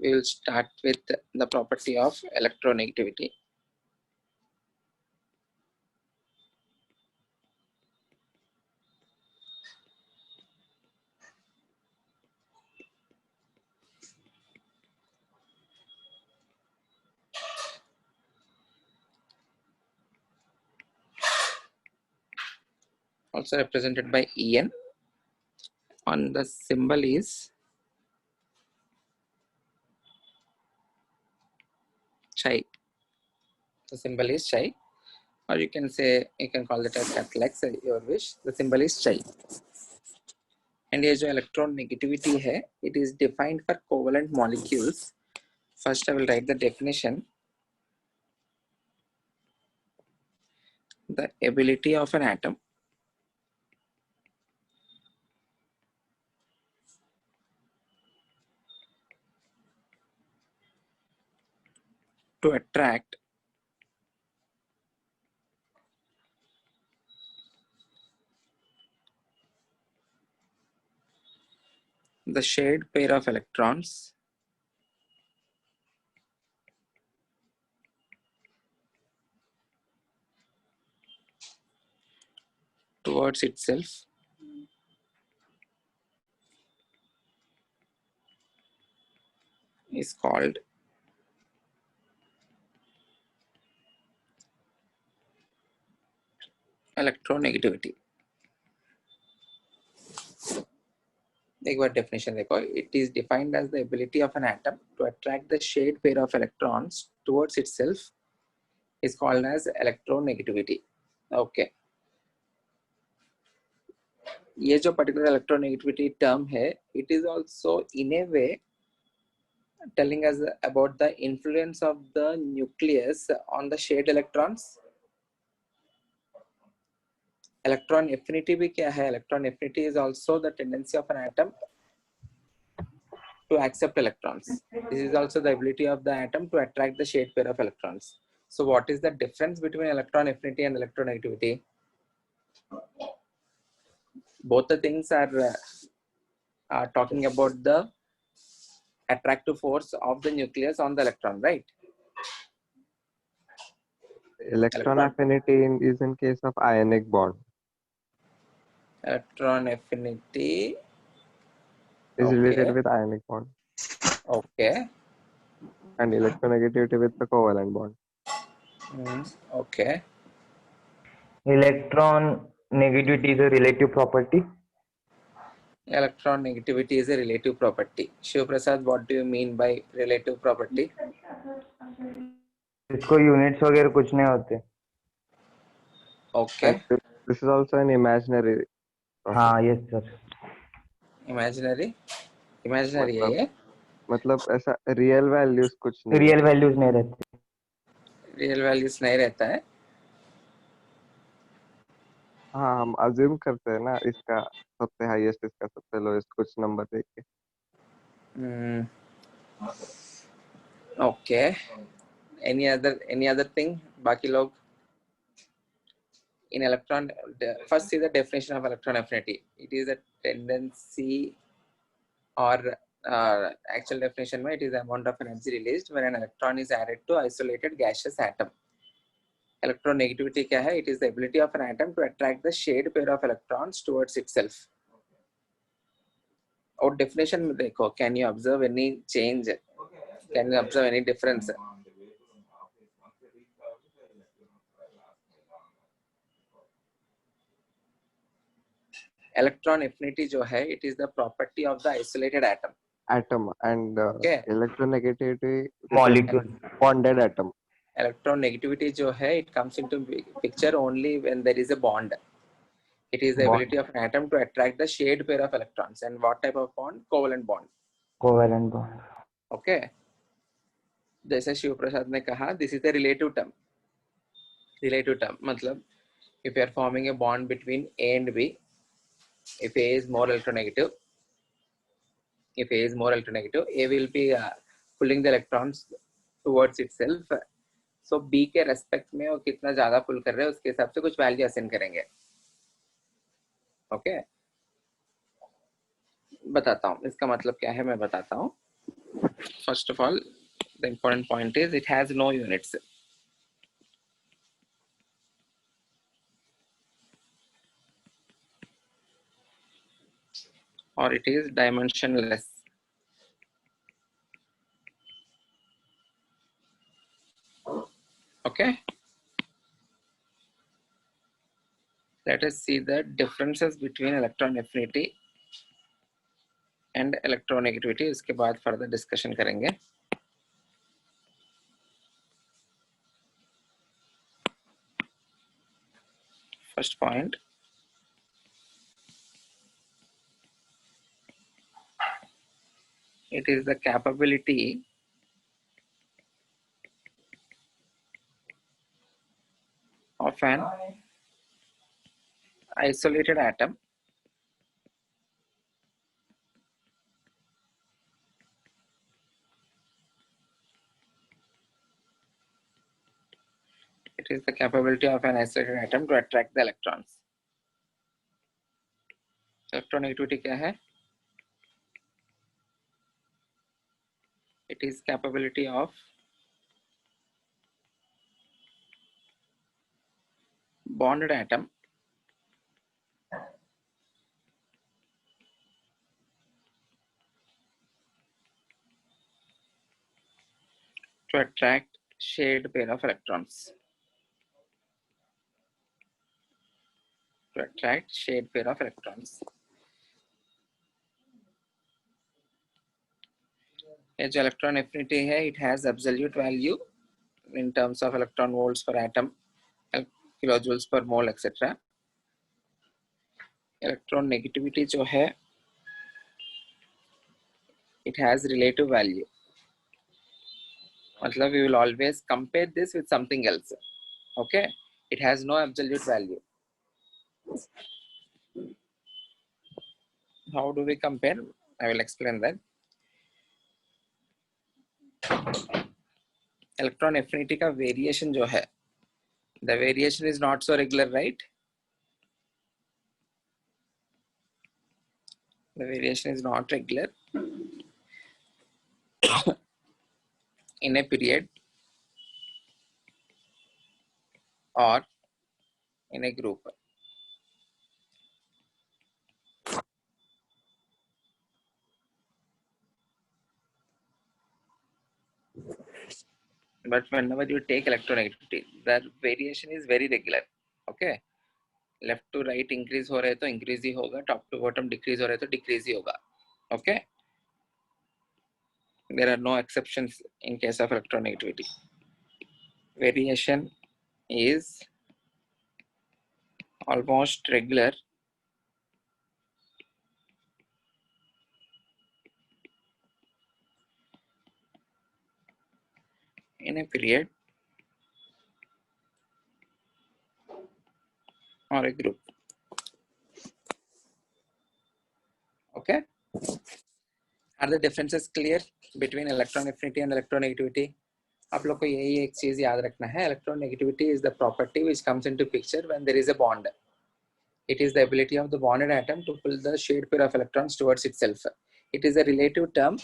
we will start with the property of electronegativity. Also represented by En. On the symbol is chi. The symbol is chi, or you can say, you can call it as capital X, your wish. The symbol is chi. And ये जो electron negativity है, it is defined for covalent molecules. First, I will write the definition. The ability of an atom to attract the shared pair of electrons towards itself is called electronegativity. एक बार definition देखो. It is defined as the ability of an atom to attract the shared pair of electrons towards itself is called as electronegativity. Okay. ये जो particular electronegativity term है, it is also in a way telling us about the influence of the nucleus on the shared electrons. Electron affinity भी क्या है? Electron affinity is also the tendency of an atom to accept electrons. This is also the ability of the atom to attract the shared pair of electrons. So what is the difference between electron affinity and electronegativity? Both the things are talking about the attractive force of the nucleus on the electron, right? Electron affinity is in case of ionic bond. Electron affinity is related with ionic bond. Okay. And electronegativity with the covalent bond. Okay. Electron negativity is a relative property. Electron negativity is a relative property. Shiv Prasad, what do you mean by relative property? इसको units वगैरह कुछ नहीं होते. Okay. This is also an imaginary property. हाँ, yes sir. Imaginary? Imaginary है ये? मतलब ऐसा real values कुछ नहीं. Real values नहीं रहते. Real values नहीं रहता है. हाँ, हम assume करते हैं ना, इसका सबसे highest, इसका सबसे lowest कुछ number देके. Okay. Any other thing? बाकी लोग? In electron, first see the definition of electron affinity. It is a tendency, or actual definition, it is the amount of energy released when an electron is added to isolated gaseous atom. Electronegativity क्या है? It is the ability of an atom to attract the shared pair of electrons towards itself. और definition में देखो, can you observe any change? Can you observe any difference? Electron affinity जो है, it is the property of the isolated atom. Atom and okay. Electronegativity molecule, bonded atom. Electronegativity जो है, it comes into picture only when there is a bond. It is the ability of an atom to attract the shared pair of electrons. And what type of bond? Covalent bond. Covalent bond. Okay. जैसे शिव प्रसाद ने कहा, this is the relative term. Relative term मतलब if you are forming a bond between A and B, if A is more electronegative, A will be pulling the electrons towards itself. So B के respect में वो कितना ज़्यादा pull कर रहे हैं, उसके हिसाब से कुछ value assign करेंगे. Okay. बताता हूँ इसका मतलब क्या है, मैं बताता हूँ. First of all, the important point is it has no units. Or it is dimensionless. Okay. Let us see the differences between electron affinity and electronegativity. उसके बाद further discussion करेंगे. First point, it is the capability of an isolated atom it is the capability of an isolated atom to attract the electrons. Electronegativity क्या है? It is capability of bonded atom to attract shared pair of electrons. To attract shared pair of electrons. ये जो electron affinity है, it has absolute value in terms of electron volts per atom, kilojoules per mole, etc. Electron negativity जो है, it has relative value. मतलब we will always compare this with something else. Okay, it has no absolute value. How do we compare? I will explain that. Electron affinity का variation जो है, the variation is not so regular, right? The variation is not regular in a period or in a group. But whenever you take electronegativity, the variation is very regular. Okay, left to right increase हो रहे तो increase ही होगा, top to bottom decrease हो रहे तो decrease ही होगा. Okay, there are no exceptions in case of electronegativity. Variation is almost regular in a period or a group. Okay, are the differences clear between electron affinity and electronegativity? आप लोग को यही एक चीज याद रखना है, electronegativity is the property which comes into picture when there is a bond. It is the ability of the bonded atom to pull the shared pair of electrons towards itself. It is a relative term,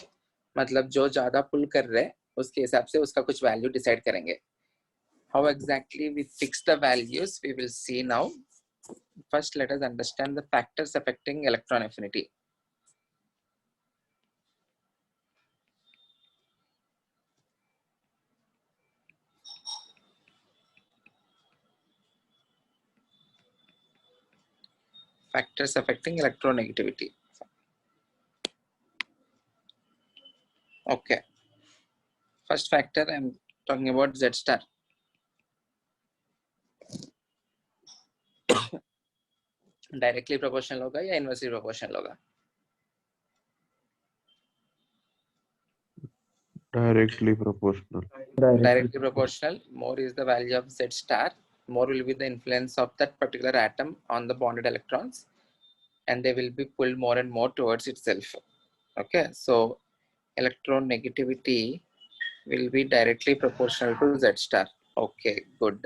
मतलब जो ज्यादा pull कर रहे उसके हिसाब से उसका कुछ value decide करेंगे. How exactly we fix the values we will see now. First, let us understand the factors affecting electron affinity. Factors affecting electronegativity. Okay. First factor I am talking about Z star. Directly proportional होगा या inversely proportional होगा? Directly proportional. Directly proportional. More is the value of Z star, more will be the influence of that particular atom on the bonded electrons, and they will be pulled more and more towards itself. Okay, so electronegativity will be directly proportional to Z star. Okay, good.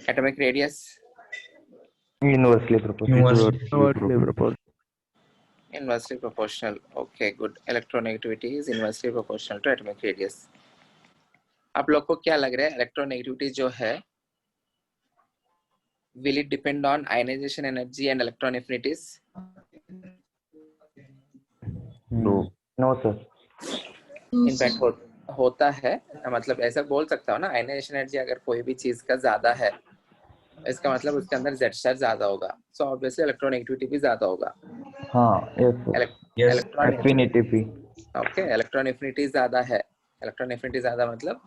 Atomic radius. Inversely proportional. Inversely proportional. Inversely proportional. Okay, good. Electronegativity is inversely proportional to atomic radius. आप लोग को क्या लग रहा है electronegativity जो है will it depend on ionization energy and electron affinities? No. No sir. In fact होता है, मतलब ऐसा बोल सकता हो ना, आयनाइजेशन एनर्जी अगर कोई भी चीज का ज्यादा है इसका मतलब उसके अंदर जेड स्टार ज्यादा होगा, सो ऑब्वियसली इलेक्ट्रोनेगेटिविटी भी ज्यादा होगा. हाँ, यस सर. इलेक्ट्रॉन एफिनिटी भी. ओके, इलेक्ट्रॉन एफिनिटी ज्यादा है. इलेक्ट्रॉन एफिनिटी ज्यादा मतलब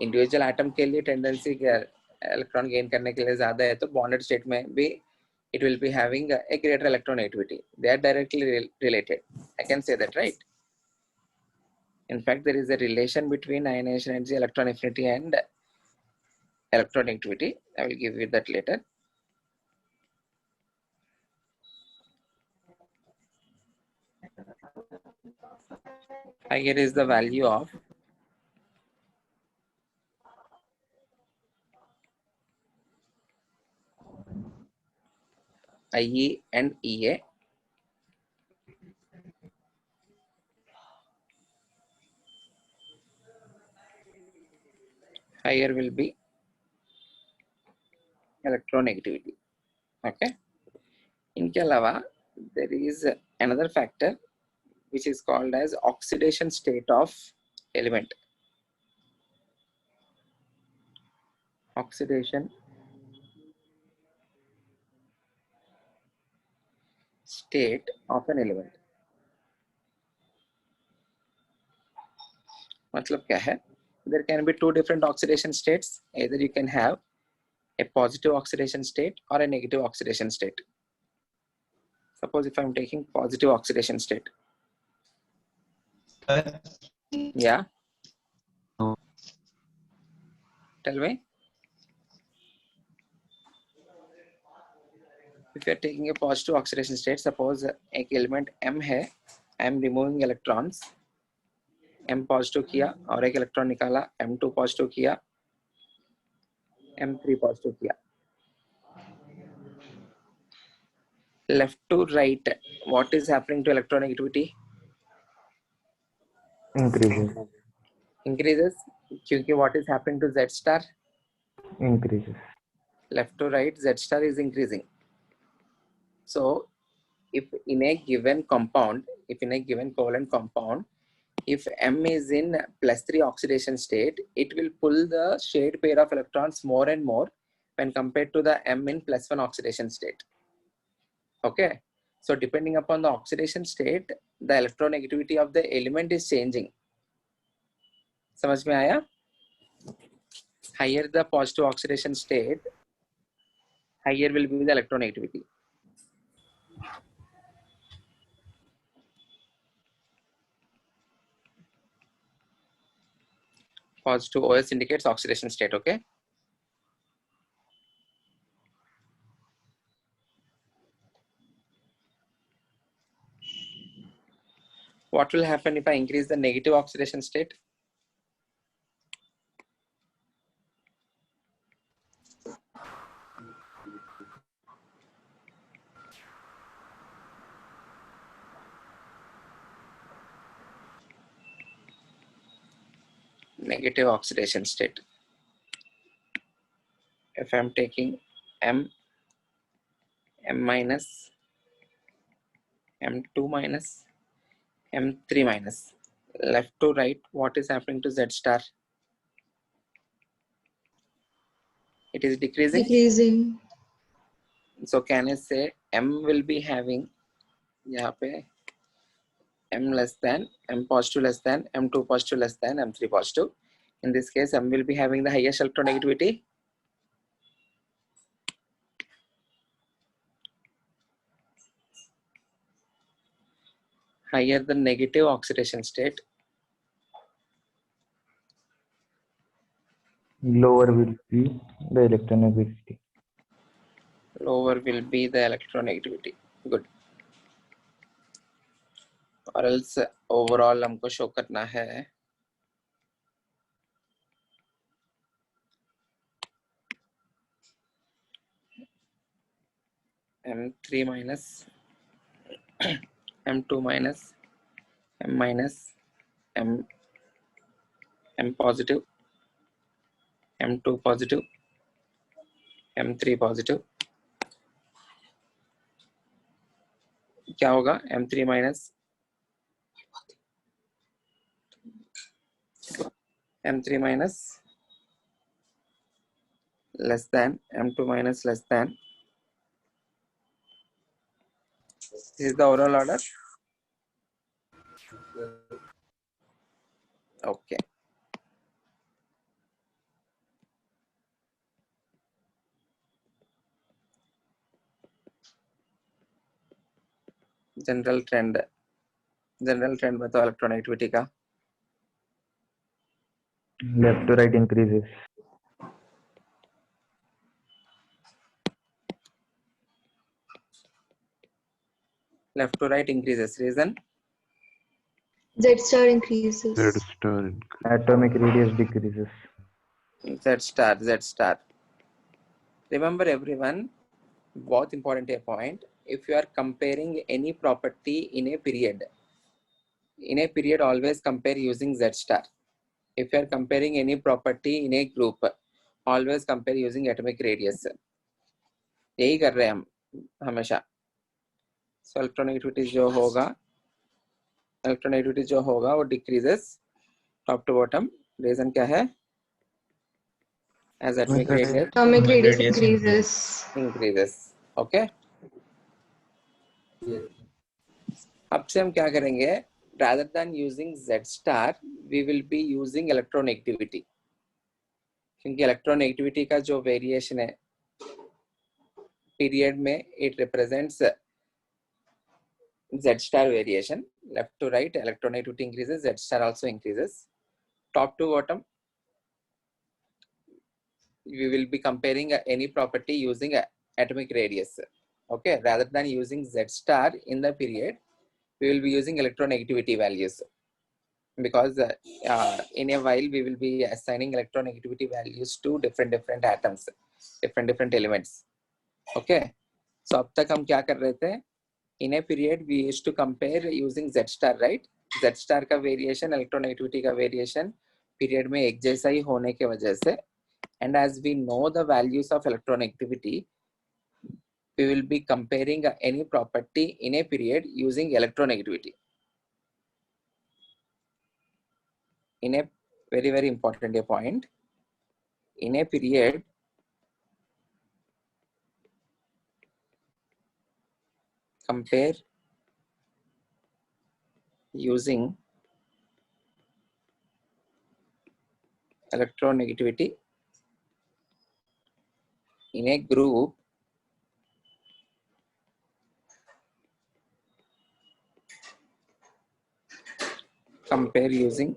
इंडिविजुअल एटम के लिए टेंडेंसी इलेक्ट्रॉन गेन करने के लिए ज्यादा है, तो बॉन्डेड स्टेट में भी it will be having a greater electronegativity. They are directly related. I can say that, right? In fact, there is a relation between ionization energy, electron affinity, and electronegativity. I will give you that later. Here is the value of IE and EA. Here will be electronegativity. Okay. इनके अलावा there is another factor which is called as oxidation state of element. Oxidation state of an element. मतलब क्या है? There can be two different oxidation states. Either you can have a positive oxidation state or a negative oxidation state. Suppose if I'm taking positive oxidation state. Yeah. No. Tell me. If you're taking a positive oxidation state, suppose एक element M है, I'm removing electrons, M positive किया और एक electron निकाला, M2 positive किया, M3 positive किया. Left to right, what is happening to electronegativity? Increases. Increases. क्योंकि what is happening to Z star? Increases. Left to right, Z star is increasing. So if in a given compound, if in a given covalent compound, if M is in +3 oxidation state, it will pull the shared pair of electrons more and more when compared to the M in +1 oxidation state. Okay. So depending upon the oxidation state, the electronegativity of the element is changing. समझ में आया? Higher the positive oxidation state, higher will be the electronegativity. Positive OS indicates oxidation state, okay? What will happen if I increase the negative oxidation state? Negative oxidation state. If I'm taking M minus, M2 minus, M3 minus, left to right, what is happening to Z star? It is decreasing. Decreasing. So can I say M will be having यहाँ पे M less than, M positive less than, M2 positive less than, M3 positive. In this case, M will be having the highest electronegativity. Higher the negative oxidation state, Lower will be the electronegativity. lower will be the electronegativity. Good. और else overall हमको show करना है M3 minus M2 minus M minus M positive, M2 positive, M3 positive. क्या होगा? M3 minus M3 minus less than M2 minus less than. This is the overall order. Okay. General trend बताओ electronegativity का. Left to right increases. Left to right increases. Reason? Z star increases. Z star Atomic radius decreases. Z star. Remember everyone, बहुत important है point. If you are comparing any property in a period always compare using Z star. If you are comparing any property in a group, always compare using atomic radius. यही कर रहे हैं हम हमेशा. So electronegativity जो होगा वो decreases top to bottom. Reason क्या है? As atomic radius increases. Okay. अब से हम क्या करेंगे? Rather than using Z star, we will be using electronegativity. क्योंकि electronegativity का जो variation है period में, it represents Z star variation. Left to right, electronegativity increases, Z star also increases. Top to bottom, we will be comparing any property using atomic radius. Okay, rather than using Z star in the period, we will be using electronegativity values. Because in a while we will be assigning electronegativity values to different atoms, different elements. Okay, so अब तक हम क्या कर रहे थे? In a period we used to compare using Z star, right? Z star का variation, electronegativity का variation period में एक जैसा ही होने के वजह से, and as we know the values of electronegativity, we will be comparing any property in a period using electronegativity. In a very important point, in a period compare using electronegativity. In a group compare using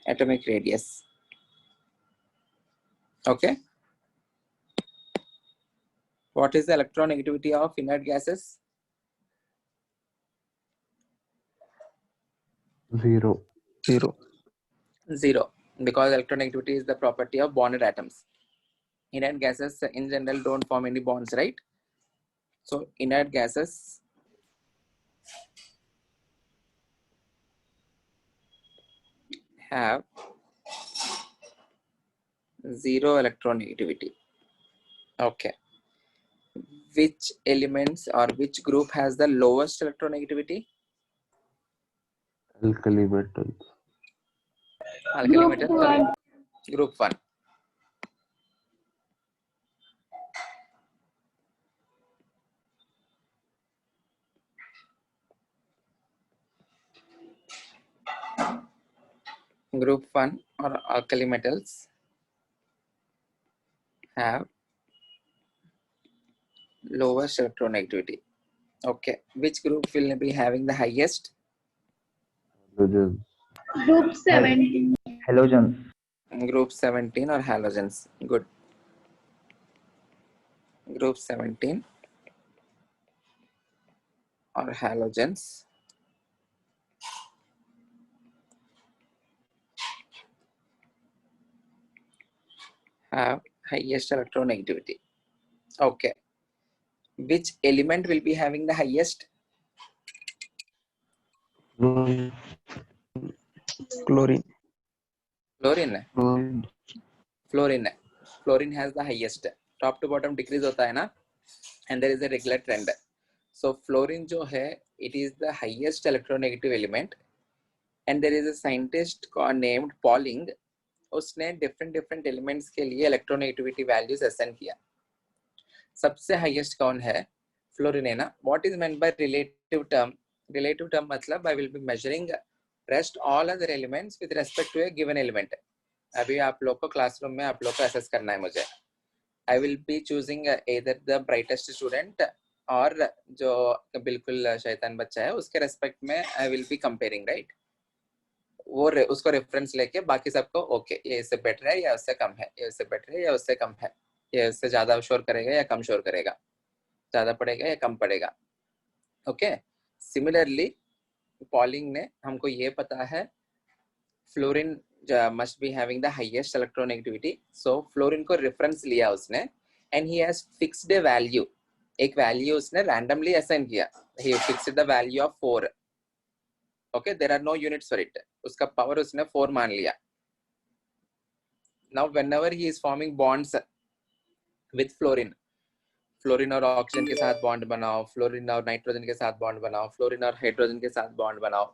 atomic radius. Okay. What is the electronegativity of inert gases? 0. 0. Because electronegativity is the property of bonded atoms. Inert gases in general don't form any bonds, right? So inert gases have 0 electronegativity. Okay. Which elements or which group has the lowest electronegativity? Alkali metals. Alkali metal, sorry. Group 1. Group 1 or alkali metals have lowest electronegativity. Okay. Which group will be having the highest? Halogens. Group 17. Halogens. Group 17 or halogens. Good. Group 17 or halogens have highest electronegativity. Okay. Which element will be having the highest? Chlorine. Fluorine. Chlorine. Fluorine. Fluorine has the highest. Top to bottom decrease होता है ना, and there is a regular trend. So fluorine जो है, it is the highest electronegative element, and there is a scientist named Pauling. उसने different elements के लिए electronegativity values assign किया. सबसे highest कौन है? Fluorine है ना. What is meant by relative term? Relative term मतलब I will be measuring rest all other elements with respect to a given element. अभी आप लोग को क्लासरूम में आप लोग को assess करना है मुझे. I will be choosing either the brightest student और जो बिल्कुल शैतान बच्चा है उसके रेस्पेक्ट में I will be comparing, right? वो उसको रेफरेंस लेके बाकी सबको ओके ये इससे बेटर है या उससे कम है, ये उससे बेटर है या उससे कम है, ये उससे ज्यादा शोर करेगा या कम शोर करेगा, ज्यादा पड़ेगा या कम पड़ेगा. ओके. सिमिलरली पॉलिंग ने हमको ये पता है fluorine must be having the highest electronegativity, so fluorine को रेफरेंस लिया उसने and he has fixed a value. एक वैल्यू उसने रैंडमली असाइन किया. he fixed the value of 4. okay, there are no units for it. उसका power उसने 4 मान लिया. now whenever he is forming bonds with fluorine, fluorine और oxygen के साथ बॉन्ड बनाओ, फ्लोरीन और नाइट्रोजन के साथ बॉन्ड बनाओ, फ्लोरीन और हाइड्रोजन के साथ बॉन्ड बनाओ,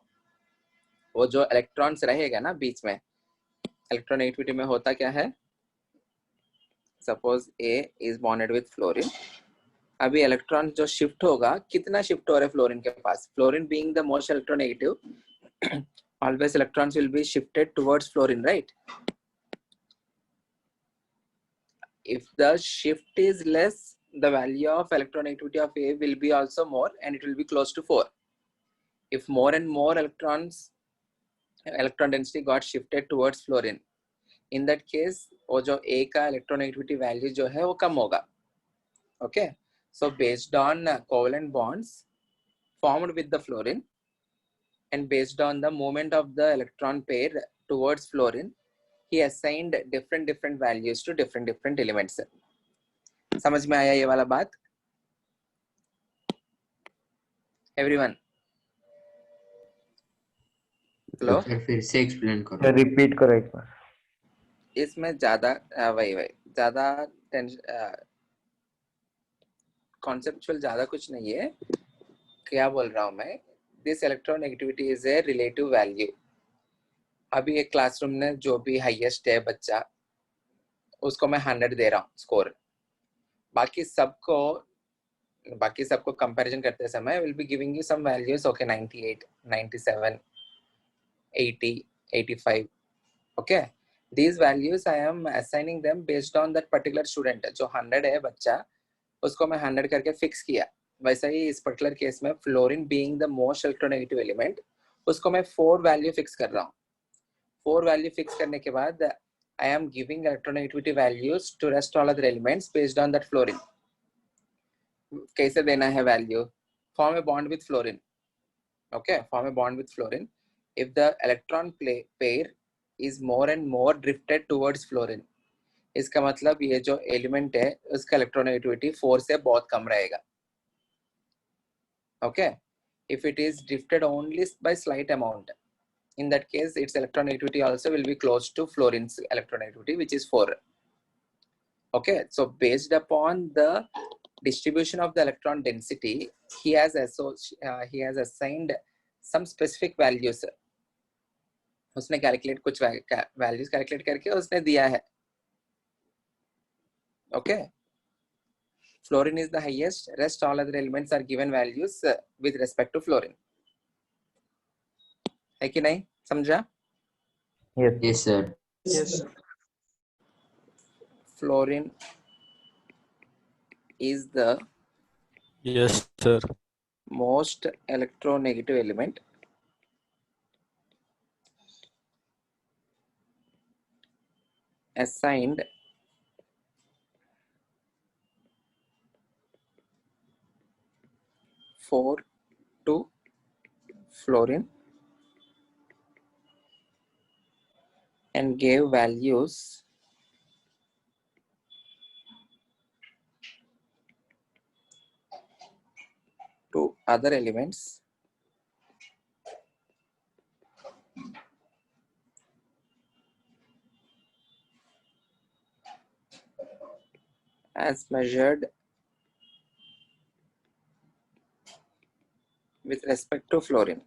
वो जो इलेक्ट्रॉन्स रहेगा ना बीच में, इलेक्ट्रोनेगेटिविटी में होता क्या है? Suppose A is bonded with fluorine. अभी इलेक्ट्रॉन जो शिफ्ट होगा, कितना शिफ्ट हो रहा है फ्लोरीन के पास? Fluorine being the most electronegative, always electrons will be shifted towards fluorine, right? If the shift is less, the value of electronegativity of A will be also more and it will be close to 4. If more and more electron density got shifted towards fluorine, in that case वो जो A का electronegativity value जो है वो कम होगा. Okay, so based on covalent bonds formed with the fluorine and based on the movement of the electron pair towards fluorine, he assigned different values to different elements. समझ में आया ये वाला बात? Everyone? हेलो? फिर से एक्सप्लेन करो. Repeat करो एक बार. इसमें ज्यादा वही ज्यादा कॉन्सेप्चुअल ज्यादा कुछ नहीं है. क्या बोल रहा हूँ मैं? This electronegativity is a relative value. अभी एक क्लासरूम में जो भी हाईएस्ट है बच्चा, उसको मैं 100 दे रहा हूँ स्कोर. बाकी सबको कंपैरिजन करते समय will be giving you some values. Okay, 98, 97, 80, 85. Okay, these values I am assigning them based on that particular student. जो 100 है बच्चा, उसको मैं 100 करके फिक्स किया. वैसा ही इस पर्टिकुलर केस में fluorine being the most electronegative element, उसको मैं 4 वैल्यू फिक्स कर रहा हूँ. 4 वैल्यू फिक्स करने के बाद I am giving electronegativity values to rest all other elements based on that fluorine. कैसे देना है value? Form a bond with fluorine. Okay, form a bond with fluorine. If the electron pair is more and more drifted towards fluorine, इसका मतलब ये जो element है उसका electronegativity 4 से बहुत कम रहेगा. Okay, if it is drifted only by slight amount, in that case its electronegativity also will be close to fluorine's electronegativity, which is 4. Okay, so based upon the distribution of the electron density, he has assigned some specific values. उसने calculate कुछ values calculate करके उसने दिया है. Okay, fluorine is the highest, rest all other elements are given values with respect to fluorine. है कि नहीं? समझा? Yes sir. Fluorine is the Yes, sir. most electronegative element assigned to fluorine and gave values to other elements as measured with respect to fluorine.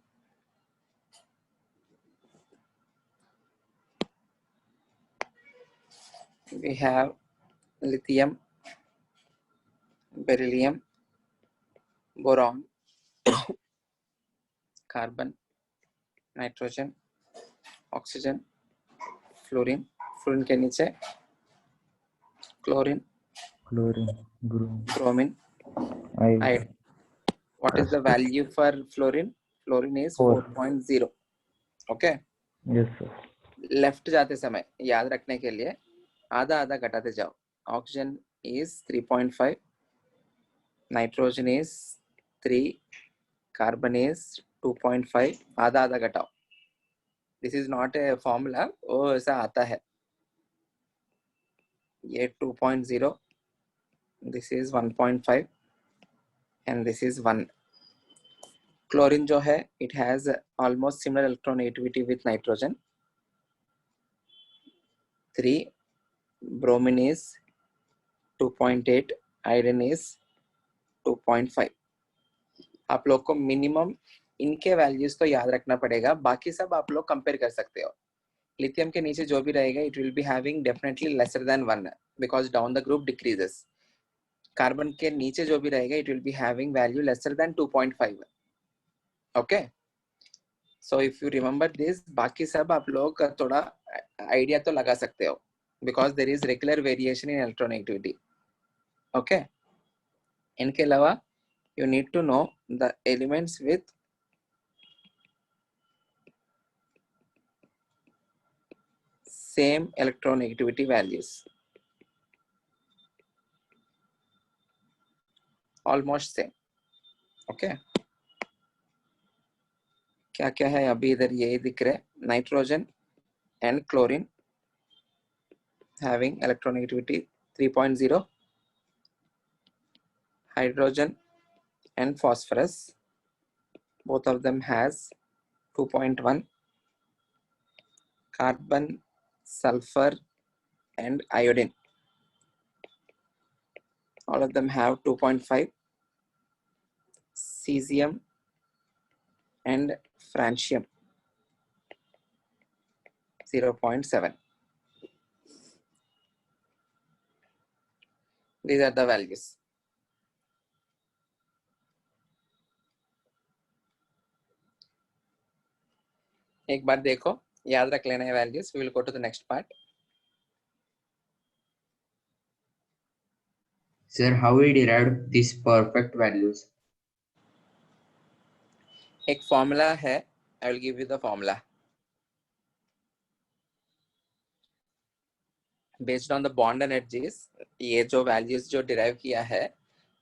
We have lithium, beryllium, boron, carbon, nitrogen, oxygen, fluorine. Fluorine के नीचे chlorine, Chlorine, bromine, bromine, iodine. iodine. What is the value for fluorine? Fluorine is 4. 4.0. Okay. Yes, sir. Left जाते समय याद रखने के लिए आधा आधा घटाते जाओ. Oxygen is 3.5, nitrogen is 3, carbon is 2.5. आधा आधा घटाओ. This is not a formula, वो ऐसा आता है. ये 2.0, this is 1.5 and this is 1. Chlorine जो है it has almost similar electronegativity with nitrogen 3. bromine is 2.8, iodine is 2.5. आप लोग को मिनिमम इनके वैल्यूज तो याद रखना पड़ेगा, बाकी सब आप लोग कंपेयर कर सकते हो. लिथियम के नीचे जो भी रहेगा it will be having definitely lesser than 1 because down the group decreases. Carbon के नीचे जो भी रहेगा it will be having value lesser than 2.5. Okay, so if you remember this, बाकी सब आप लोग थोड़ा आइडिया तो लगा सकते हो because there is regular variation in electronegativity. Okay, इनके अलावा you need to know the elements with same electronegativity values, almost same. Okay, क्या क्या है अभी इधर ये दिख रहे. Nitrogen and chlorine having electronegativity 3.0, hydrogen and phosphorus both of them has 2.1, carbon, sulfur and iodine all of them have 2.5, cesium and francium 0.7. These are the values. एक बार देखो, याद रख लेना है values. We will go to the next part. Sir, how we derived these perfect values? एक formula है. I will give you the formula. Based on the bond energies, ये जो values जो derive किया है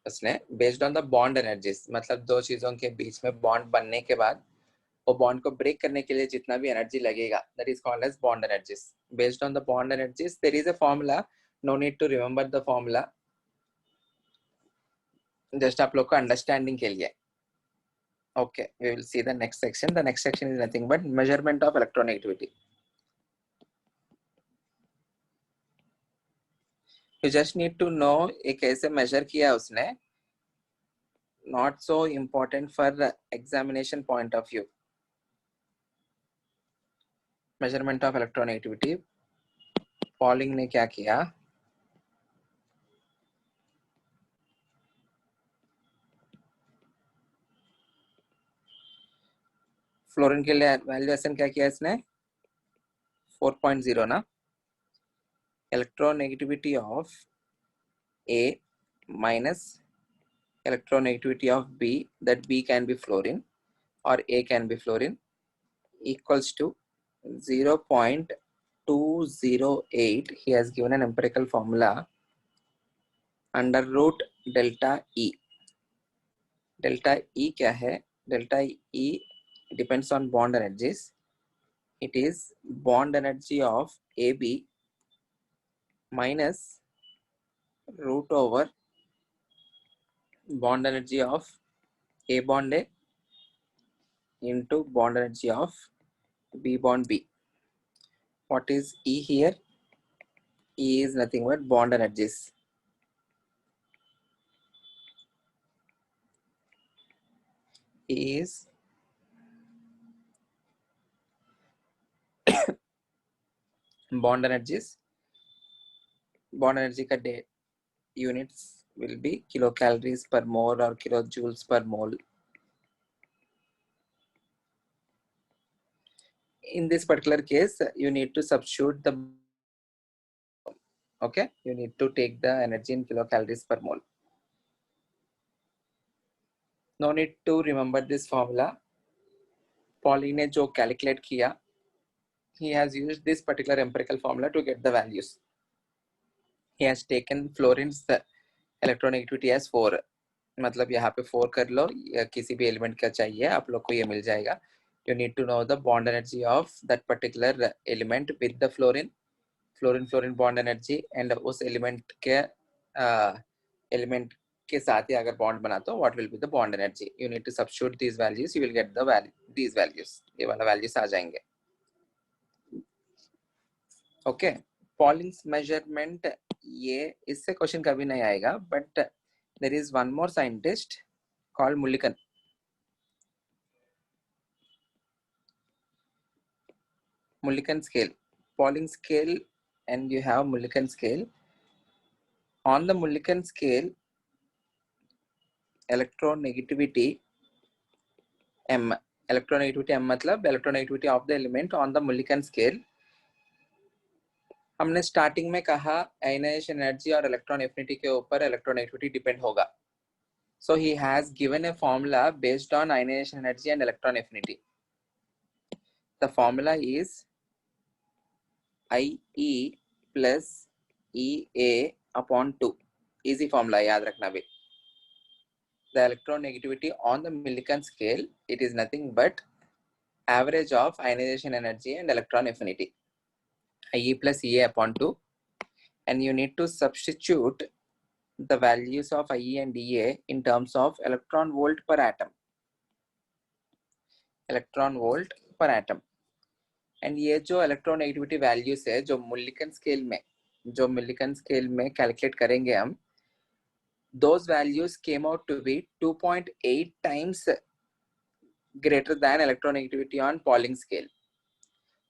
उसने based on the bond energies, मतलब दो चीजों के बीच में bond बनने के बाद वो bond को break करने के लिए जितना भी energy लगेगा, that is called as bond energies. Based on the bond energies, there is a formula. No need to remember the formula. Just आप लोग को understanding के लिए. Okay, we will see the next section. The next section is nothing but measurement of electronegativity. You just need to know ये कैसे measure किया उसने. Not so important for the examination point of view. Measurement of electronegativity. Pauling ने क्या किया? Fluorine के लिए valuation क्या किया इसने? 4.0 ना. Electronegativity of A minus electronegativity of B, that B can be fluorine or A can be fluorine, equals to 0.208. He has given an empirical formula, under root delta E. Delta E क्या है? Delta E depends on bond energies. It is bond energy of AB minus root over bond energy of A bond A into bond energy of B bond B. What is E here? E is nothing but bond energies. E is bond energies. Bond energy ka day units will be kilocalories per mole or kilojoules per mole. In this particular case, you need to substitute the, okay, you need to take the energy in kilocalories per mole. No need to remember this formula. Pauling ने जो calculate किया, he has used this particular empirical formula to get the values. He has taken fluorine's electronegativity as 4. मतलब यहाँ पे 4 कर लो, या किसी भी एलिमेंट का चाहिए आप लोग को ये मिल जाएगा. You need to know the bond energy of that particular element with the fluorine bond energy, and उस element के साथ ही अगर bond बना तो what will be the bond energy. You need to substitute these values, you will get the value, these values. ये वाला values आ जाएंगे. Okay, Pauling's measurement, ये इससे क्वेश्चन कभी नहीं आएगा, but there is one more scientist called Mulliken. Mulliken scale, Pauling scale, and you have Mulliken scale. On the Mulliken scale, electronegativity M, electronegativity M मतलब electronegativity of the element on the Mulliken scale. हमने starting में कहा ionization energy और electron affinity के ऊपर electronegativity depend होगा. So he has given a formula based on ionization energy and electron affinity. The formula is IE plus EA upon 2. Easy formula, याद रखना भी. The electronegativity on the Millikan scale, it is nothing but average of ionization energy and electron affinity. IE plus EA upon 2. And you need to substitute the values of IE and EA in terms of electron volt per atom. Electron volt per atom. And ये जो electronegativity values है जो Mulliken scale में calculate करेंगे हम, those values came out to be 2.8 times greater than electronegativity on Pauling scale.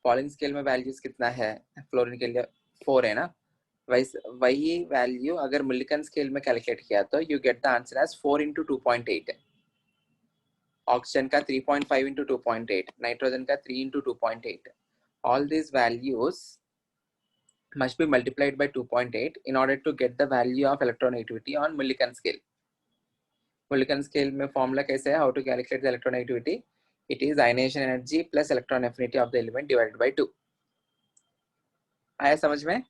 Pauling scale में values कितना है? फ्लोरीन के लिए 4 है ना? वही value अगर Mulliken scale में calculate किया तो you get the answer as 4 into 2.8. Oxygen का 3.5 into 2.8. Nitrogen का 3 into 2.8. All these values must be multiplied by 2.8 in order to get the value of electronegativity on Mulliken scale. Mulliken scale में formula कैसे है? How to calculate the electronegativity? It is ionization energy plus electron affinity of the element divided by 2. आया समझ में?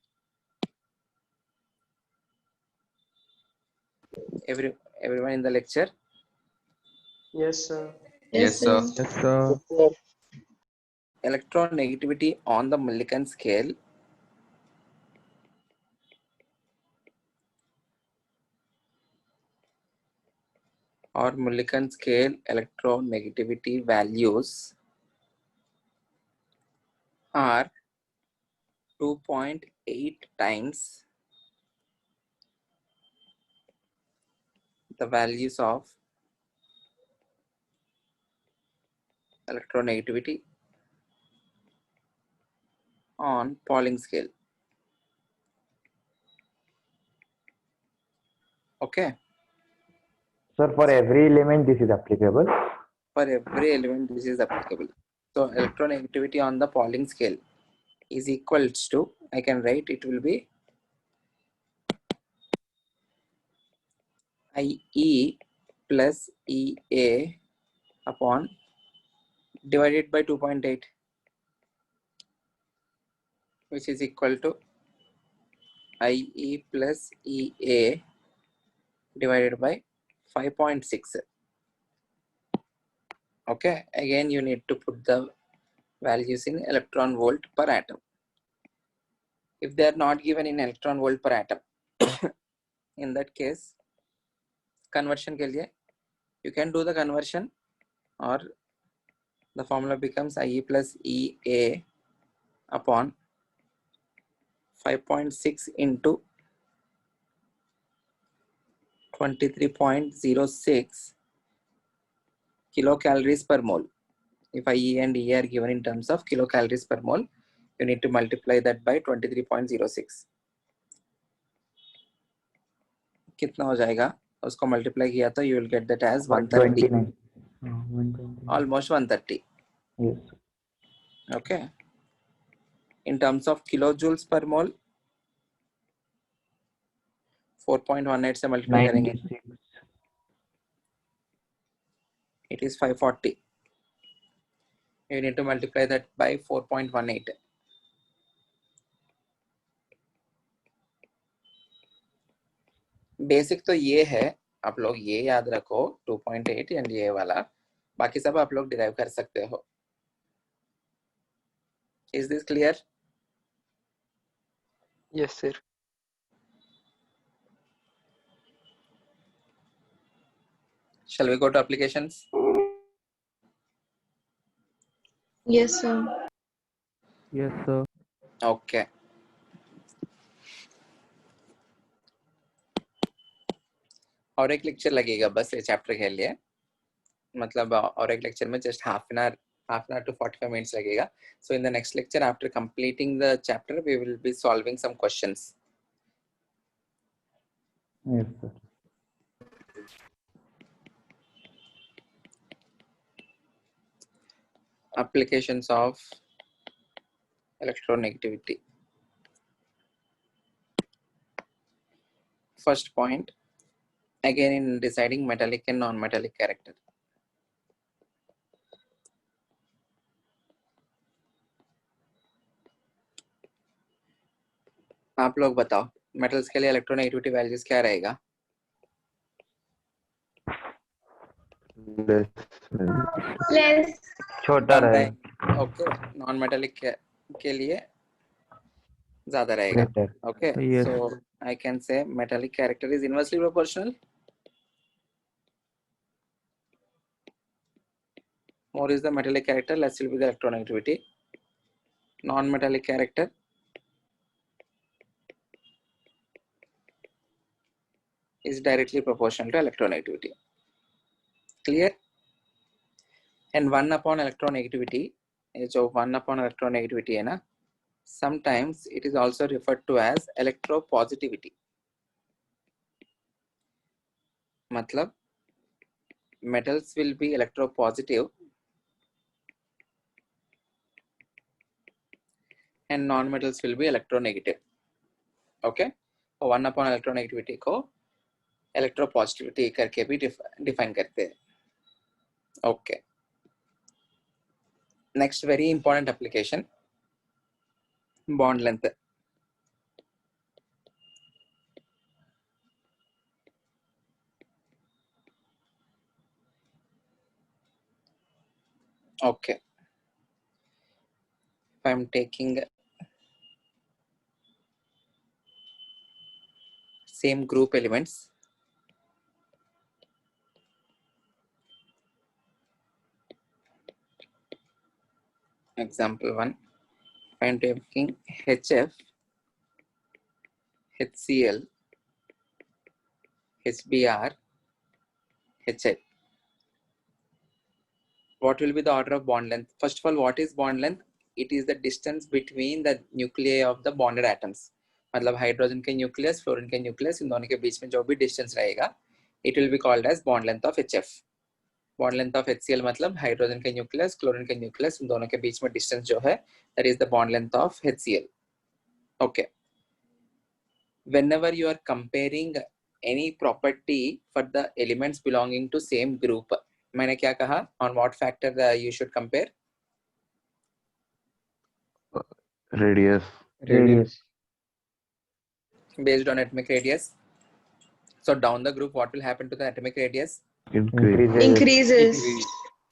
Everyone in the lecture? Yes, sir. Yes, sir. Yes, sir. Electronegativity on the Mulliken scale or Mulliken scale electronegativity values are 2.8 times the values of electronegativity on Pauling scale. Okay. Sir, for every element, this is applicable. For every element, this is applicable. So electronegativity on the Pauling scale is equals to, I can write, it will be IE plus EA upon divided by 2.8, which is equal to IE plus EA divided by 5.6. Okay, again you need to put the values in electron volt per atom. If they are not given in electron volt per atom, in that case conversion के लिए You can do the conversion, or the formula becomes IE plus EA upon 5.6 into 23.06 kilocalories per mole. If IE and EA are given in terms of kilocalories per mole, you need to multiply that by 23.06. कितना हो जाएगा? उसको multiply किया तो you will get that as 130. 129. 129. Almost 130. Yes. Okay. In terms of kilojoules per mole, 4.18 से multiply करेंगे. 96. It is 540. You need to multiply that by 4.18. Basic तो ये है, आप लोग ये याद रखो 2.8 एंड ये वाला, बाकी सब आप लोग डिराइव कर सकते हो. Is this clear? Yes, sir. Shall we go to applications? Yes, sir. Yes, sir. Okay. और एक लेक्चर लगेगा बस ये चैप्टर के लिए, मतलब और एक लेक्चर में just half an hour to 45 minutes लगेगा. So in the next lecture, after completing the chapter, we will be solving some questions. Yes, sir. Applications of electronegativity. First point, again in deciding metallic and non-metallic character. आप लोग बताओ metals के लिए electronegativity values क्या रहेगा? Less. छोटा रहेगा. Okay, non metallic के लिए ज्यादा रहेगा. Greater. Okay, Yes. so I can say metallic character is inversely proportional. More is the metallic character, less will be the electronegativity. Non-metallic character is directly proportional to electronegativity. Clear? And 1 upon electronegativity, ये जो 1 upon electronegativity है ना, sometimes it is also referred to as electropositivity. मतलब metals will be electropositive and non-metals will be electronegative. Okay, so 1 upon electronegativity को electropositivity करके भी define करते हैं. Okay, next very important application, bond length. Okay, if I'm taking same group elements, example 1, if I'm taking HF, HCl, HBr, HI. What will be the order of bond length? First of all, what is bond length? It is the distance between the nuclei of the bonded atoms. मतलब hydrogen के nucleus, fluorine के nucleus, इन दोनों के बीच में जो भी distance रहेगा, it will be called as bond length of HF. Bond length of HCl मतलब हाइड्रोजन के न्यूक्लियस, क्लोरीन के न्यूक्लियस, इन दोनों के बीच में डिस्टेंस जो है, that is the bond length of HCl. Okay. Whenever you are comparing any property for the elements belonging to same group, मैंने क्या कहा? On what factor you should compare? Radius. Radius. Based on atomic radius. So down the group, what will happen to the atomic radius? Increase. Increases.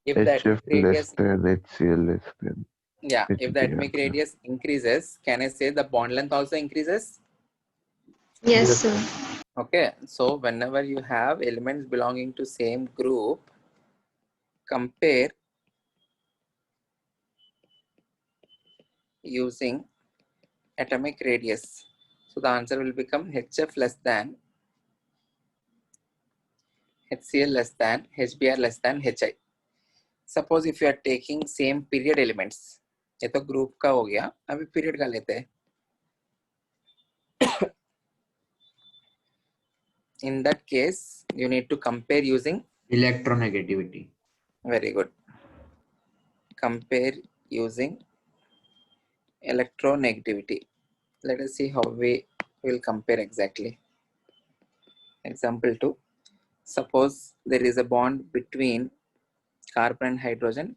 If the HF atomic radius, less than HCl less than. yeah, if the HBr. atomic radius increases, can I say the bond length also increases? Yes, sir. Okay, so whenever you have elements belonging to same group, compare using atomic radius. So the answer will become HF less than HCl less than HBr less than HI. Suppose if you are taking same period elements, ये तो group का हो गया, अभी period का लेते हैं. In that case, you need to compare using electronegativity. very good. Compare using electronegativity. Let us see how we will compare exactly. Example 2. Suppose there is a bond between carbon and hydrogen.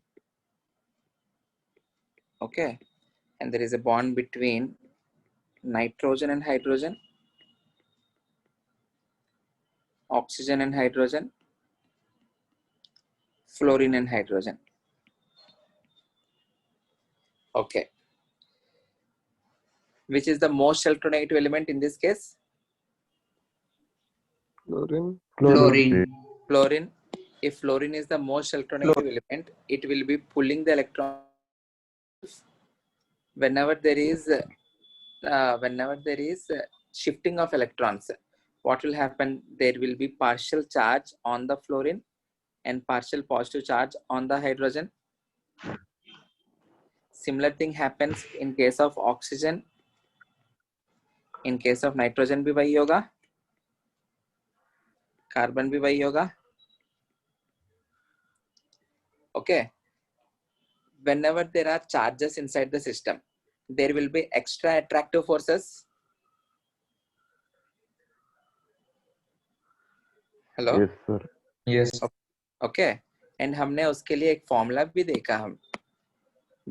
Okay. And there is a bond between nitrogen and hydrogen, oxygen and hydrogen, fluorine and hydrogen. Okay. Which is the most electronegative element in this case? Fluorine. Fluorine. Fluorine. If fluorine is the most electronegative element, it will be pulling the electron. Whenever there is shifting of electrons, what will happen? There will be partial charge on the fluorine and partial positive charge on the hydrogen. Similar thing happens in case of oxygen. In case of nitrogen भी वही होगा, carbon भी वही होगा. Okay. Whenever there are charges inside the system, there will be extra attractive forces. Hello. Yes, sir. Yes. Okay. And हमने उसके लिए एक फॉर्मूला भी देखा. हम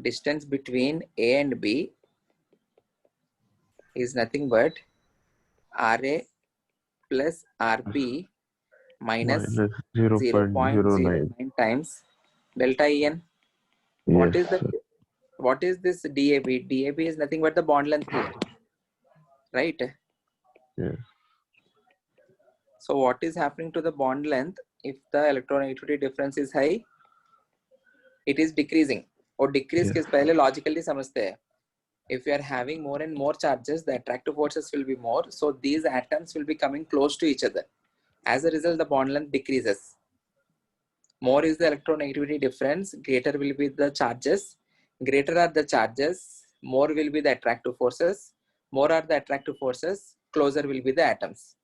distance between A and B is nothing but RA plus RB minus Minus 0.09. 0.09 times delta En. Yes, What is this DAB? DAB is nothing but the bond length here, right? yes. So what is happening to the bond length if the electronegativity difference is high? It is decreasing. और decrease Yes. किस पहले logically समझते हैं. If you are having more and more charges, the attractive forces will be more. So these atoms will be coming close to each other. As a result, the bond length decreases. More is the electronegativity difference, greater will be the charges. Greater are the charges, more will be the attractive forces. More are the attractive forces, closer will be the atoms.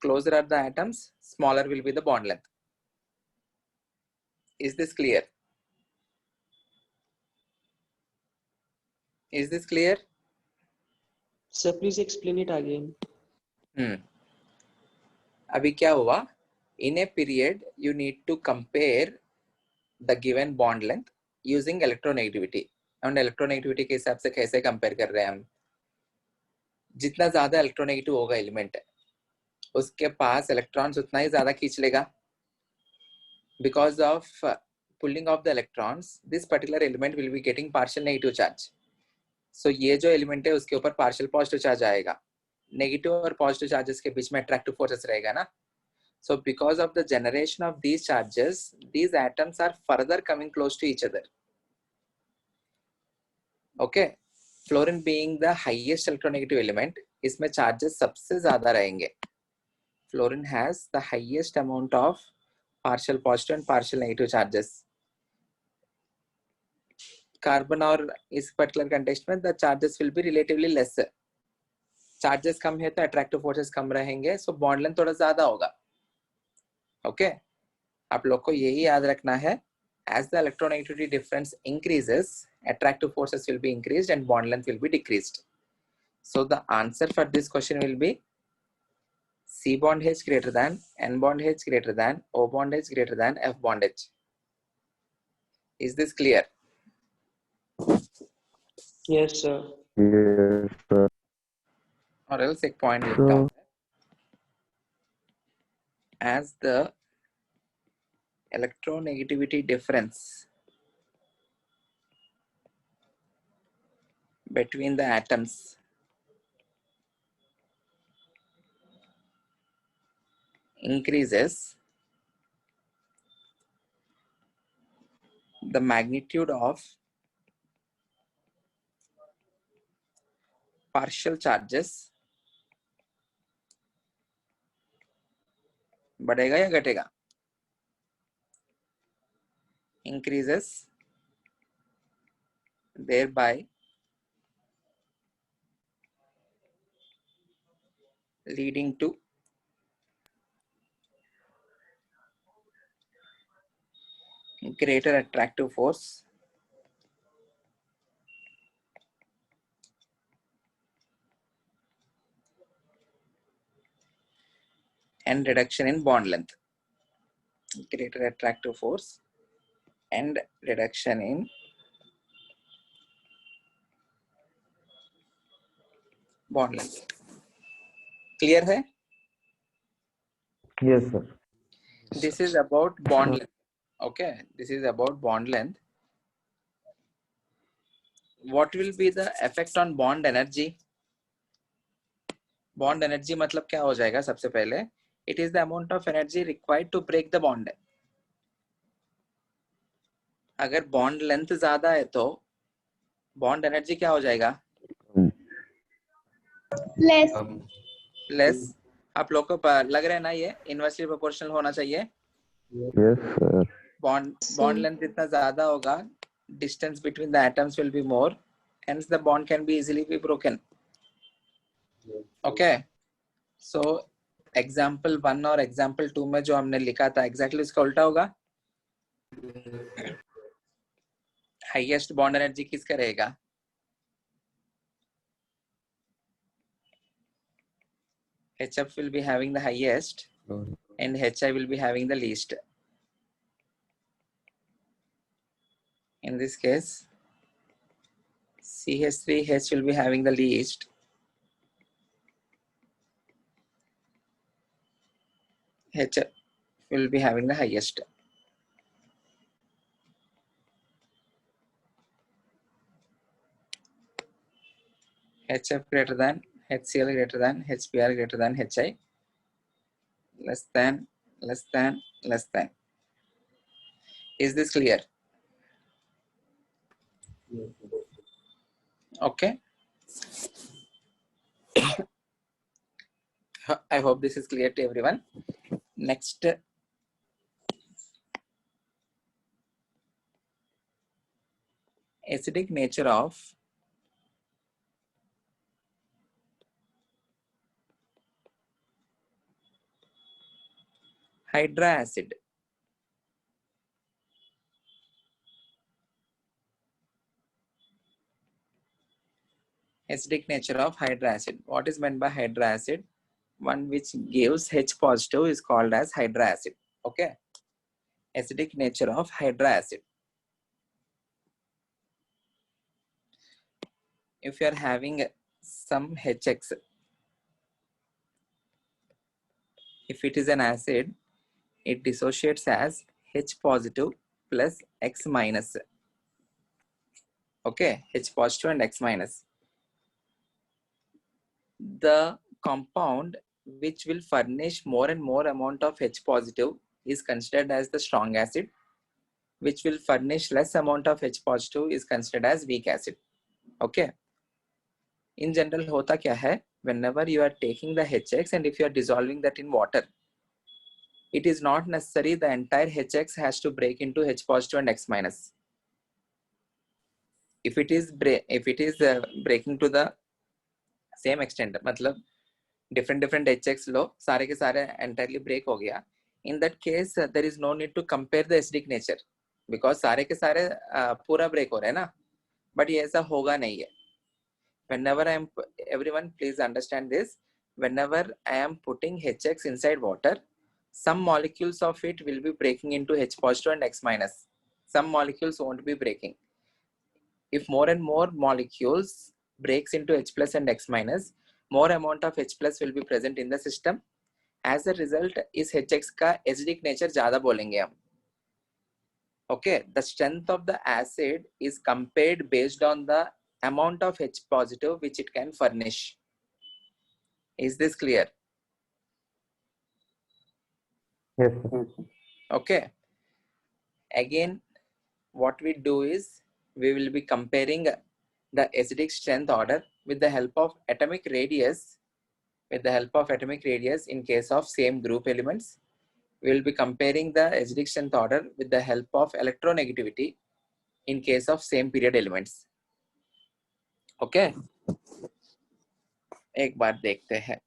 Closer are the atoms, smaller will be the bond length. Is this clear? Is this clear? Sir, please explain it again. अभी क्या हुआ? In a period, you need to compare the given bond length using electronegativity. And electronegativity के हिसाब से कैसे compare कर रहे हैं हम? जितना ज़्यादा electronegative होगा element, उसके पास electrons उतना ही ज़्यादा खींच लेगा. Because of pulling of the electrons, this particular element will be getting partial negative charge. So ये जो element है उसके ऊपर partial positive charge आएगा. Negative और positive charges के बीच में attractive forces रहेगा ना. So because of the generation of these charges, these atoms are further coming close to each other. Okay. Fluorine being the highest electronegative element, इसमें charges सबसे ज़्यादा रहेंगे. Fluorine has the highest amount of partial positive and partial negative charges. Carbon और इस particular context में the charges will be relatively less. Charges कम है तो attractive forces कम रहेंगे, so bond length थोड़ा ज़्यादा होगा. Okay. आप लोग को यही याद रखना है. As the electronegativity difference increases, attractive forces will be increased and bond length will be decreased. So the answer for this question will be C bond H greater than, N bond H greater than, O bond H greater than, F bond H. Is this clear? Yes, sir. Yes, sir. Or else एक point लिखता हूँ. As the electronegativity difference between the atoms increases the magnitude of partial charges बढ़ेगा या घटेगा? Increases, thereby leading to greater attractive force and reduction in bond length. Greater attractive force and reduction in bond length. Clear है? Yes, sir. This is about bond length. Okay, this is about bond length. What will be the effect on bond energy? Bond energy मतलब क्या हो जाएगा? सबसे पहले it is the amount of energy required to break the bond. अगर bond length ज्यादा है तो bond energy क्या हो जाएगा? Less. Less. आप लोग को लग रहा है ना ये इनवर्सली प्रोपोर्शनल होना चाहिए? Yes, sir. Bond length जितना ज्यादा होगा, distance between the atoms will be more, hence the bond can be easily be broken. Okay, so example 1 और example 2 में जो हमने लिखा था exactly इसका उल्टा होगा. Highest bond energy किसका रहेगा? HF will be having the highest and HI will be having the least. In this case, CH3H will be having the least. HF will be having the highest. HF greater than, HCl greater than, HBr greater than, HI less than, less than, less than. Is this clear? Okay. I hope this is clear to everyone. Next, acidic nature of hydroacid. Acidic nature of hydroacid. What is meant by hydroacid? One which gives H positive is called as hydroacid. Okay. Acidic nature of hydroacid. If you are having some HX, if it is an acid, it dissociates as H positive plus X minus. Okay, H positive and X minus. The compound which will furnish more and more amount of H positive is considered as the strong acid. Which will furnish less amount of H positive is considered as weak acid. Okay. In general, होता क्या है? Whenever you are taking the HX and if you are dissolving that in water, it is not necessary the entire HX has to break into H positive and X minus. If it is breaking to the same extent, मतलब different HX लो सारे के सारे entirely break हो गया. In that case, there is no need to compare the acidic nature because सारे के सारे पूरा break हो रहे हैं ना. But ये ऐसा होगा नहीं है. Whenever everyone please understand this. Whenever I am putting HX inside water, some molecules of it will be breaking into H positive and X minus. Some molecules won't be breaking. If more and more molecules breaks into H plus and X minus, more amount of H plus will be present in the system. As a result, इस HX का acidic nature ज़्यादा बोलेंगे हम. Okay, the strength of the acid is compared based on the amount of H positive which it can furnish. Is this clear? Yes, sir. Okay. Again, what we do is we will be comparing the acidic strength order with the help of atomic radius. With the help of atomic radius in case of same group elements, we will be comparing the acidic strength order with the help of electronegativity in case of same period elements. Okay. एक बार देखते हैं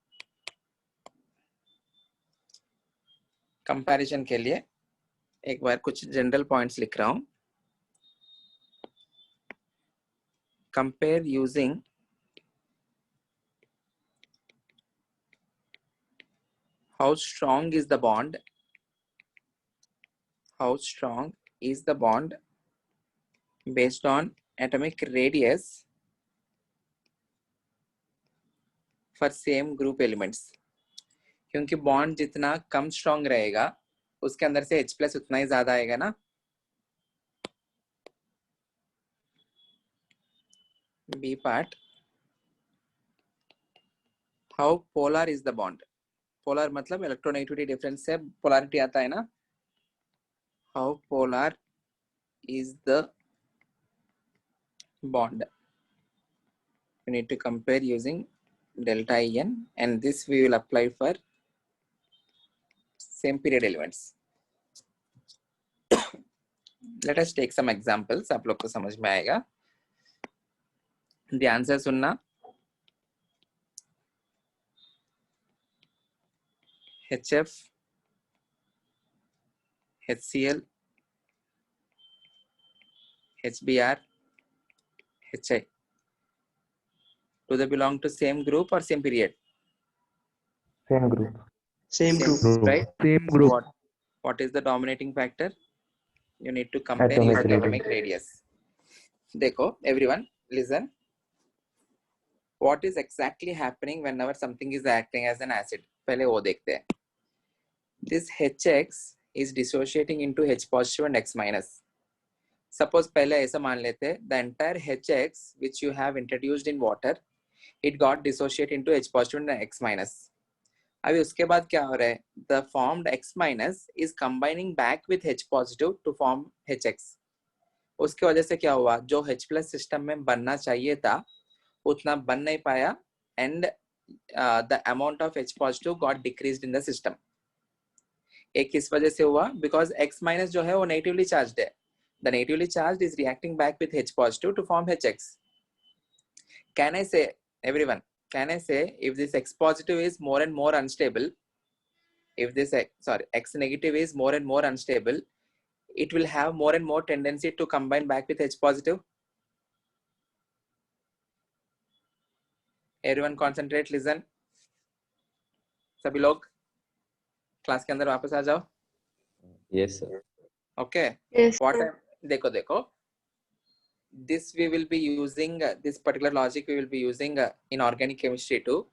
comparison के लिए. एक बार कुछ general points लिख रहा हूं. Compare using how strong is the bond, how strong is the bond based on atomic radius for same group elements. क्योंकि बॉन्ड जितना कम स्ट्रॉन्ग रहेगा उसके अंदर से H+ उतना ही ज्यादा आएगा ना. B part, how polar is the bond. Polar मतलब इलेक्ट्रोनेगेटिविटी डिफरेंस से पोलैरिटी आता है ना. how polar is the bond, you need to compare using delta En, and this we will apply for same period elements. Let us take some examples. आप लोग को समझ में आएगा. ध्यान से सुनना. HF, HCl, HBr, HI. Do they belong to same group or same period? Same group. Same group. Right? Same So group. what is the dominating factor? You need to compare Atomic using radius. atomic radius. देखो, everyone listen. What is exactly happening whenever something is acting as an acid? पहले वो देखते हैं. This HX is dissociating into H positive and X minus. Suppose पहले ऐसा मान लेते हैं, the entire HX which you have introduced in water, it got dissociate into H positive and X minus. अभी उसके बाद क्या हो रहा है? The formed X minus is combining back with H positive to form HX. उसके वजह से क्या हुआ? जो H+ सिस्टम में बनना चाहिए था उतना बन नहीं पाया, and the amount of H positive got decreased in the system. एक किस वजह से हुआ? Because X minus जो है वो negatively charged है. The negatively charged is reacting back with H positive to form HX. Can I say, everyone, can I say if this X positive is more and more unstable, if this X negative is more and more unstable, it will have more and more tendency to combine back with H positive? Everyone concentrate, listen. सभी लोग class के अंदर वापस आ जाओ. Yes, sir. Okay. Yes, What sir. देखो this we will be using this particular logic we will be using in organic chemistry too.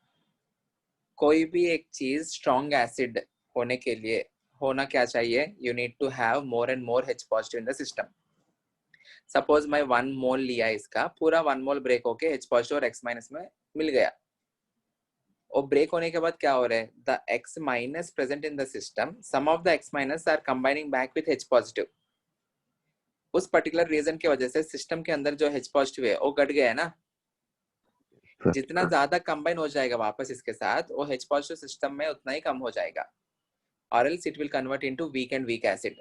कोई भी एक चीज strong acid होने के लिए होना क्या चाहिए? You need to have more and more H positive in the system. Suppose मैं 1 mole लिया इसका, पूरा 1 mole break होके H positive और X minus में मिल गया. और ब्रेक होने के बाद क्या हो रहा है? The X minus present in the system, some of the X minus are combining back with H positive. उस पर्टिकुलर रीजन की वजह से सिस्टम के अंदर जो H positive है वो घट गया है ना. जितना ज्यादा कंबाइन हो जाएगा वापस इसके साथ, वो H positive सिस्टम में उतना ही कम हो जाएगा. Or else it will convert into weak and weak acid.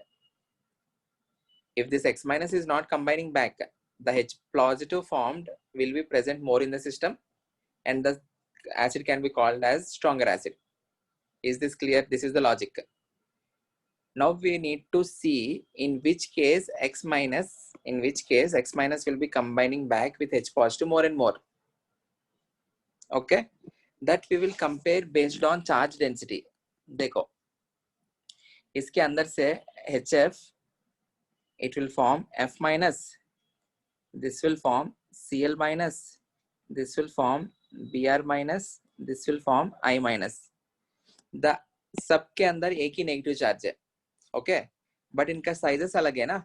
If this X minus is not combining back, the H positive formed will be present more in the system, and the acid can be called as stronger acid. Is this clear? This is the logic. Now we need to see in which case X minus will be combining back with H positive more and more. Okay, that we will compare based on charge density. देखो, इसके अंदर से HF, it will form F minus, this will form Cl minus, this will form Br minus, this will form I minus. The सबके अंदर एक ही negative charge है. Okay, but इनका sizes अलग है ना.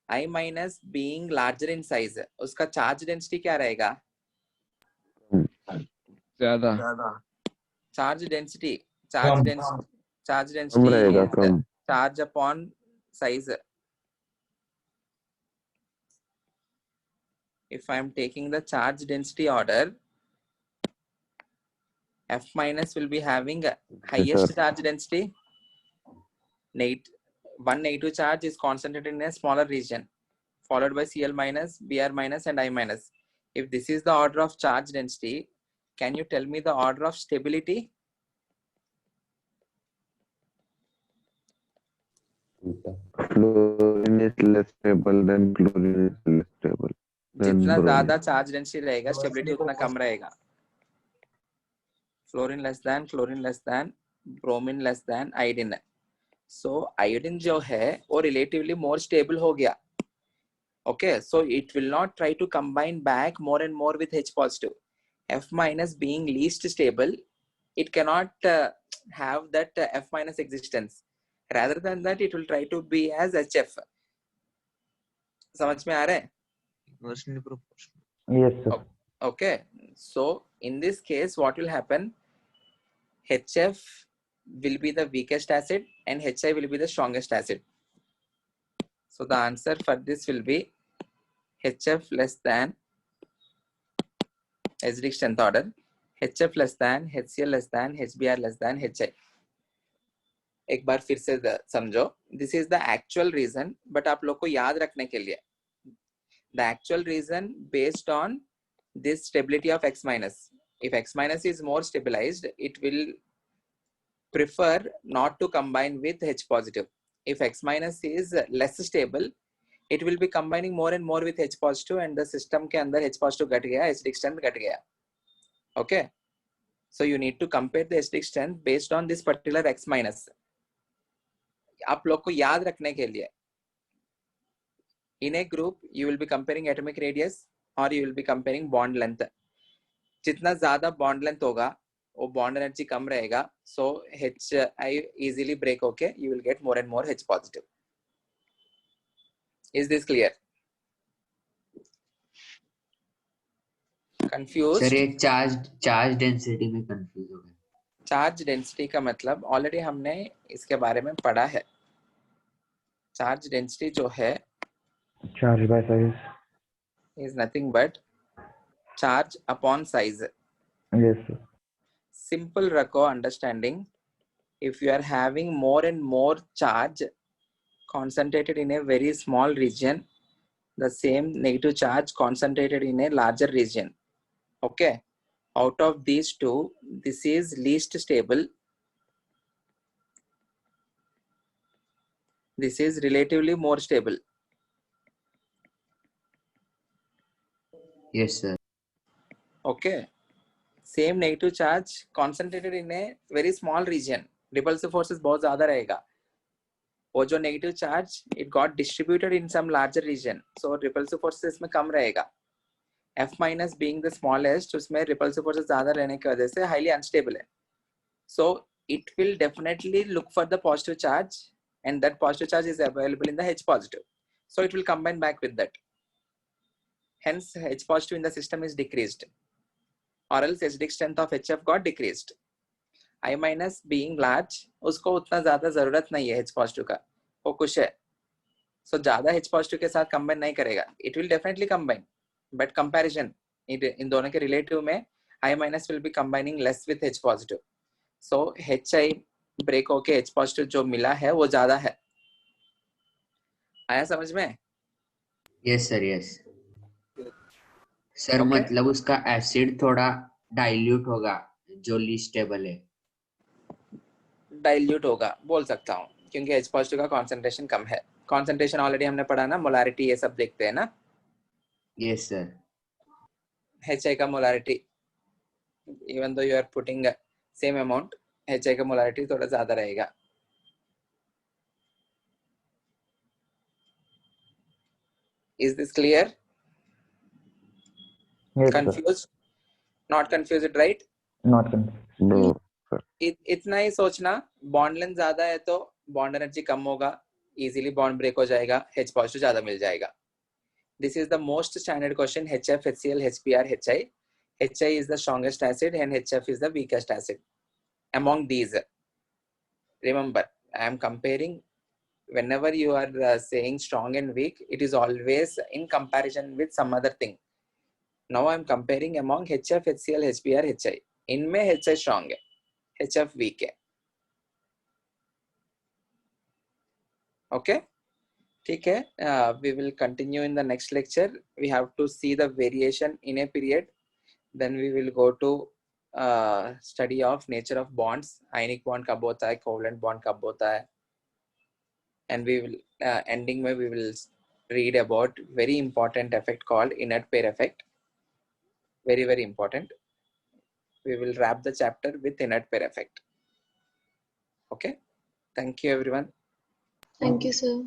I minus being larger in size, उसका charge density क्या रहेगा? ज्यादा. चार्ज डेंसिटी charge कम density रहेगा is come. charge upon size. If I am taking the charge density order, F minus will be having highest sir. charge density. One negative charge is concentrated in a smaller region, followed by Cl minus, Br minus, and I minus. If this is the order of charge density, can you tell me the order of stability? Fluorine is less stable than chlorine is less stable than जितना bromine. ज्यादा charge density रहेगा stability उतना कम रहेगा. Fluorine less than bromine less than iodine. So iodine जो है वो relatively more stable हो गया. Okay, so it will not try to combine back more and more with H positive. F minus being least stable, it cannot have that F minus existence. Rather than that, it will try to be as HF. समझ में आ रहा है? Inversely proportional. Yes, sir. Okay, so in this case, what will happen? HF will be the weakest acid and HI will be the strongest acid. So the answer for this will be HF less than acidic strength order, HF less than, HCl less than, HBr less than, HI. एक बार फिर से समझो. This is the actual reason, but आप लोग को याद रखने के लिए the actual reason based on this stability of X minus. If X minus is more stabilized, it will prefer not to combine with H positive. If X minus is less stable, it will be combining more and more with H positive and the system के अंदर H positive घट गया, acidic strength घट गया. Okay, so you need to compare the acidic strength based on this particular X minus. आप लोग को याद रखने के लिए in a group you will be comparing atomic radius or you will be comparing bond length. जितना ज्यादा bond length होगा वो bond energy कम रहेगा, so HI easily break. Okay, you will get more and more H positive. Is this clear? Confused? Sir ये charge density में confuse हो गया. Charge density का मतलब ऑलरेडी हमने इसके बारे में पढ़ा है. चार्ज डेंसिटी जो है Charge by size. is nothing but charge upon size. Yes, sir. Simple रखो understanding. If you are having more and more charge concentrated in a very small region, the same negative charge concentrated in a larger region. Okay, out of these two, this is least stable. This is relatively more stable. Yes sir. Okay, same negative charge concentrated in a very small region. Repulsive forces बहुत ज़्यादा रहेगा. वो जो negative charge it got distributed in some larger region, so repulsive forces इसमें कम रहेगा. F minus being the smallest, उसमें repulsive forces ज़्यादा रहने की वजह से highly unstable है. So it will definitely look for the positive charge, and that positive charge is available in the H positive. So it will combine back with that. Hence H positive in the system is decreased, or else acidic strength of HF got decreased. I minus being large, उसको उतना ज़्यादा ज़रूरत नहीं है H positive का, वो कुछ है. So ज़्यादा H positive के साथ combine नहीं करेगा. It will definitely combine, but comparison इन दोनों के relative में I minus will be combining less with H positive. So HI break होके H positive जो मिला है वो ज़्यादा है. आया समझ में? Yes sir, yes. Sir Okay. मतलब उसका एसिड थोड़ा डाइल्यूट होगा जो लीस्ट स्टेबल है. डाइल्यूट होगा बोल सकता हूँ, क्योंकि H positive का concentration कम है. Concentration ऑलरेडी हमने पढ़ा ना, मोलारिटी ये सब देखते हैं ना. Yes sir. HI का molarity, even though you are putting same amount, HI का मोलारिटी थोड़ा ज़्यादा रहेगा. Is this clear? Yes, sir. Confused? Not confused, right? Not confused. No. इतना ही सोचना, बॉन्ड लेंथ ज्यादा है तो बॉन्ड एनर्जी कम होगा, इजीली बॉन्ड ब्रेक हो जाएगा, H पॉजिटिव ज्यादा मिल जाएगा. This is the most standard question. HF, HCl, HBr, HI. HI is the strongest acid and HF is the weakest acid. Among these, remember, I am comparing. Whenever you are saying strong and weak, it is always in comparison with some other thing. Now I am comparing among HF, HCl, HBr, HI. इनमें HI strong है, HF weak है. Okay, ठीक है. We will continue in the next lecture. We have to see the variation in a period. Then we will go to study of nature of bonds. Ionic bond कब होता है, covalent bond कब होता है. And we will ending में we will read about very important effect called inert pair effect. Very, very important. We will wrap the chapter with inert pair effect. Okay. Thank you, everyone. Thank you, sir.